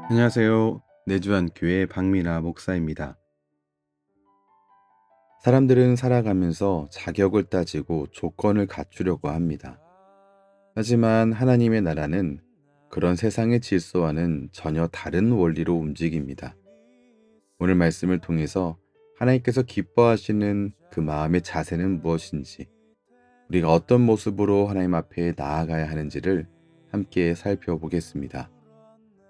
안녕하세요. 내주한 교회 박미나 목사입니다. 사람들은 살아가면서 자격을 따지고 조건을 갖추려고 합니다. 하지만 하나님의 나라는 그런 세상의 질서와는 전혀 다른 원리로 움직입니다. 오늘 말씀을 통해서 하나님께서 기뻐하시는 그 마음의 자세는 무엇인지, 우리가 어떤 모습으로 하나님 앞에 나아가야 하는지를 함께 살펴보겠습니다.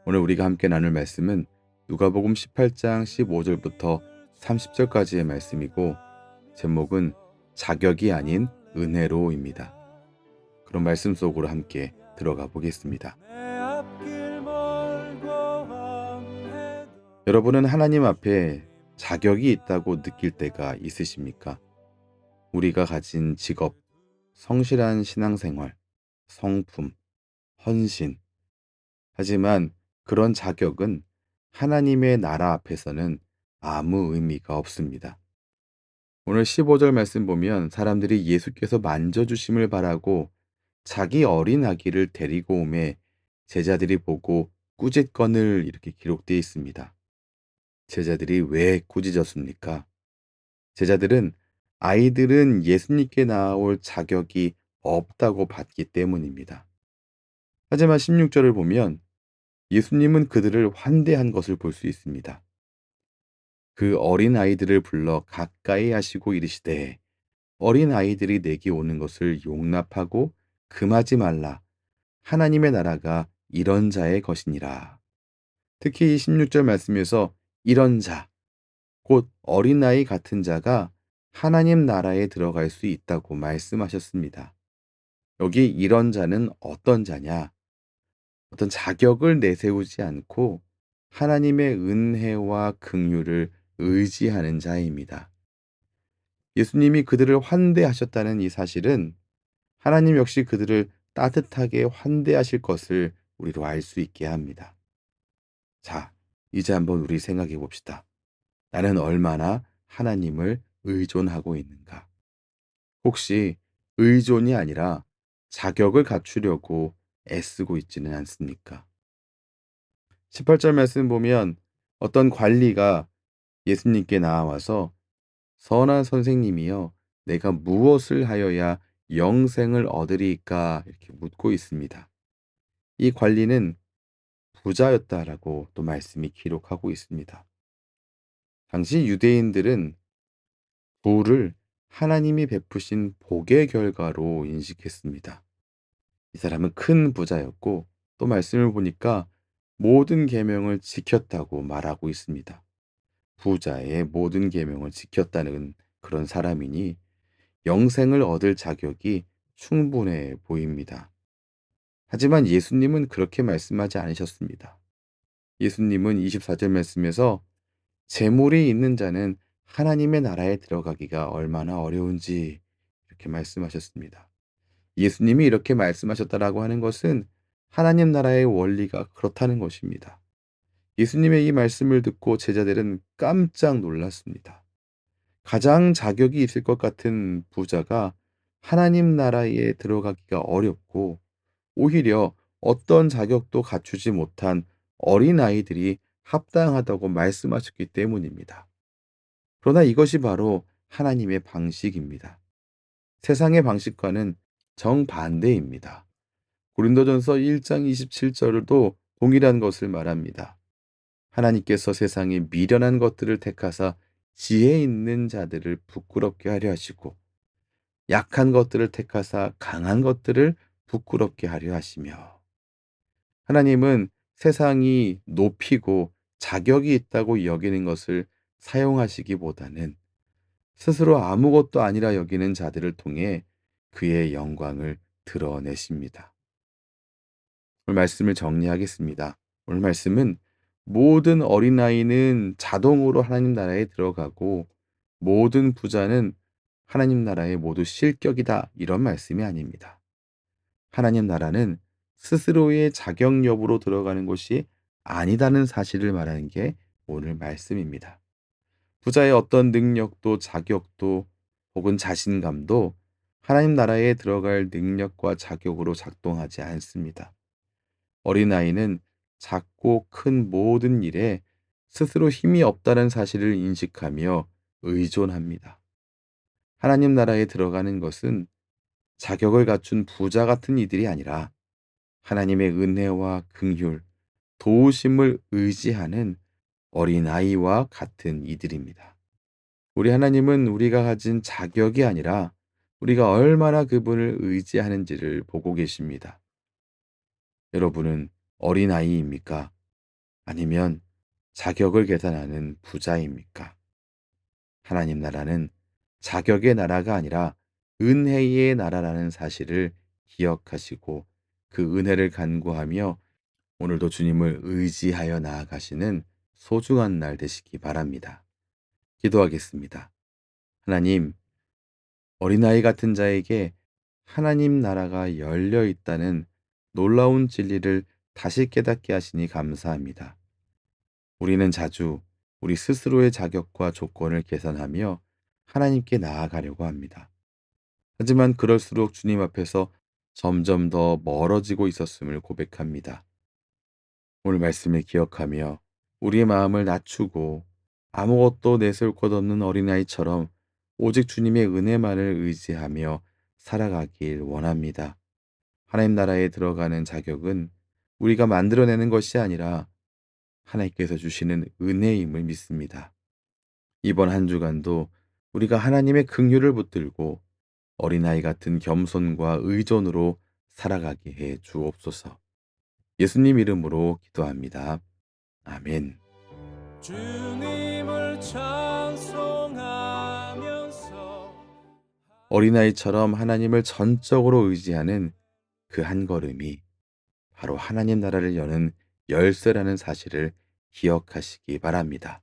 오늘 우리가 함께 나눌 말씀은 누가복음 18장 15절부터 30절까지의 말씀이고, 제목은 자격이 아닌 은혜로입니다. 그런 말씀 속으로 함께 들어가 보겠습니다. 여러분은 하나님 앞에 자격이 있다고 느낄 때가 있으십니까? 우리가 가진 직업, 성실한 신앙생활, 성품, 헌신. 하지만 그런 자격은 하나님의 나라 앞에서는 아무 의미가 없습니다. 오늘 15절 말씀 보면 사람들이 예수께서 만져주심을 바라고 자기 어린 아기를 데리고 오매 제자들이 보고 꾸짖거늘 이렇게 기록되어 있습니다. 제자들이 왜 꾸짖었습니까? 제자들은 아이들은 예수님께 나아올 자격이 없다고 봤기 때문입니다. 하지만 16절을 보면 예수님은 그들을 환대한 것을 볼 수 있습니다. 그 어린 아이들을 불러 가까이 하시고 이르시되 어린 아이들이 내게 오는 것을 용납하고 금하지 말라. 하나님의 나라가 이런 자의 것이니라. 특히 이 16절 말씀에서 이런 자, 곧 어린아이 같은 자가 하나님 나라에 들어갈 수 있다고 말씀하셨습니다. 여기 이런 자는 어떤 자냐? 어떤 자격을 내세우지 않고 하나님의 은혜와 긍휼을 의지하는 자입니다. 예수님이 그들을 환대하셨다는 이 사실은 하나님 역시 그들을 따뜻하게 환대하실 것을 우리로 알 수 있게 합니다. 자, 이제 한번 우리 생각해 봅시다. 나는 얼마나 하나님을 의존하고 있는가? 혹시 의존이 아니라 자격을 갖추려고 애쓰고 있지는 않습니까? 18절 말씀 보면 어떤 관리가 예수님께 나와서 선한 선생님이여 내가 무엇을 하여야 영생을 얻으리까 이렇게 묻고 있습니다. 이 관리는 부자였다라고 또 말씀이 기록하고 있습니다. 당시 유대인들은 부를 하나님이 베푸신 복의 결과로 인식했습니다. 이 사람은 큰 부자였고 또 말씀을 보니까 모든 계명을 지켰다고 말하고 있습니다. 부자의 모든 계명을 지켰다는 그런 사람이니 영생을 얻을 자격이 충분해 보입니다. 하지만 예수님은 그렇게 말씀하지 않으셨습니다. 예수님은 24절 말씀에서 재물이 있는 자는 하나님의 나라에 들어가기가 얼마나 어려운지 이렇게 말씀하셨습니다. 예수님이 이렇게 말씀하셨다라고 하는 것은 하나님 나라의 원리가 그렇다는 것입니다. 예수님의 이 말씀을 듣고 제자들은 깜짝 놀랐습니다. 가장 자격이 있을 것 같은 부자가 하나님 나라에 들어가기가 어렵고 오히려 어떤 자격도 갖추지 못한 어린아이들이 합당하다고 말씀하셨기 때문입니다. 그러나 이것이 바로 하나님의 방식입니다. 세상의 방식과는 정반대입니다. 고린도전서 1장 27절도 동일한 것을 말합니다. 하나님께서 세상에 미련한 것들을 택하사 지혜 있는 자들을 부끄럽게 하려 하시고 약한 것들을 택하사 강한 것들을 부끄럽게 하려 하시며 하나님은 세상이 높이고 자격이 있다고 여기는 것을 사용하시기보다는 스스로 아무것도 아니라 여기는 자들을 통해 그의 영광을 드러내십니다. 오늘 말씀을 정리하겠습니다. 오늘 말씀은 모든 어린아이는 자동으로 하나님 나라에 들어가고 모든 부자는 하나님 나라에 모두 실격이다. 이런 말씀이 아닙니다. 하나님 나라는 스스로의 자격 여부로 들어가는 것이 아니다는 사실을 말하는 게 오늘 말씀입니다. 부자의 어떤 능력도 자격도 혹은 자신감도 하나님 나라에 들어갈 능력과 자격으로 작동하지 않습니다. 어린아이는 작고 큰 모든 일에 스스로 힘이 없다는 사실을 인식하며 의존합니다. 하나님 나라에 들어가는 것은 자격을 갖춘 부자 같은 이들이 아니라 하나님의 은혜와 긍휼, 도우심을 의지하는 어린아이와 같은 이들입니다. 우리 하나님은 우리가 가진 자격이 아니라 우리가 얼마나 그분을 의지하는지를 보고 계십니다. 여러분은 어린아이입니까? 아니면 자격을 계산하는 부자입니까? 하나님 나라는 자격의 나라가 아니라 은혜의 나라라는 사실을 기억하시고 그 은혜를 간구하며 오늘도 주님을 의지하여 나아가시는 소중한 날 되시기 바랍니다. 기도하겠습니다. 하나님, 어린아이 같은 자에게 하나님 나라가 열려 있다는 놀라운 진리를 다시 깨닫게 하시니 감사합니다. 우리는 자주 우리 스스로의 자격과 조건을 개선하며 하나님께 나아가려고 합니다. 하지만 그럴수록 주님 앞에서 점점 더 멀어지고 있었음을 고백합니다. 오늘 말씀을 기억하며 우리의 마음을 낮추고 아무것도 내세울 것 없는 어린아이처럼 오직 주님의 은혜만을 의지하며 살아가길 원합니다. 하나님 나라에 들어가는 자격은 우리가 만들어내는 것이 아니라 하나님께서 주시는 은혜임을 믿습니다. 이번 한 주간도 우리가 하나님의 긍휼을 붙들고 어린아이 같은 겸손과 의존으로 살아가게 해 주옵소서. 예수님 이름으로 기도합니다. 아멘. 주님을 찬송하면서 어린아이처럼 하나님을 전적으로 의지하는 그 한 걸음이 바로 하나님 나라를 여는 열쇠라는 사실을 기억하시기 바랍니다.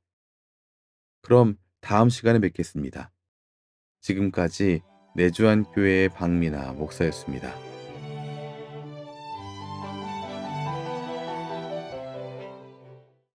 그럼 다음 시간에 뵙겠습니다. 지금까지 내주한 교회의 박미나 목사였습니다.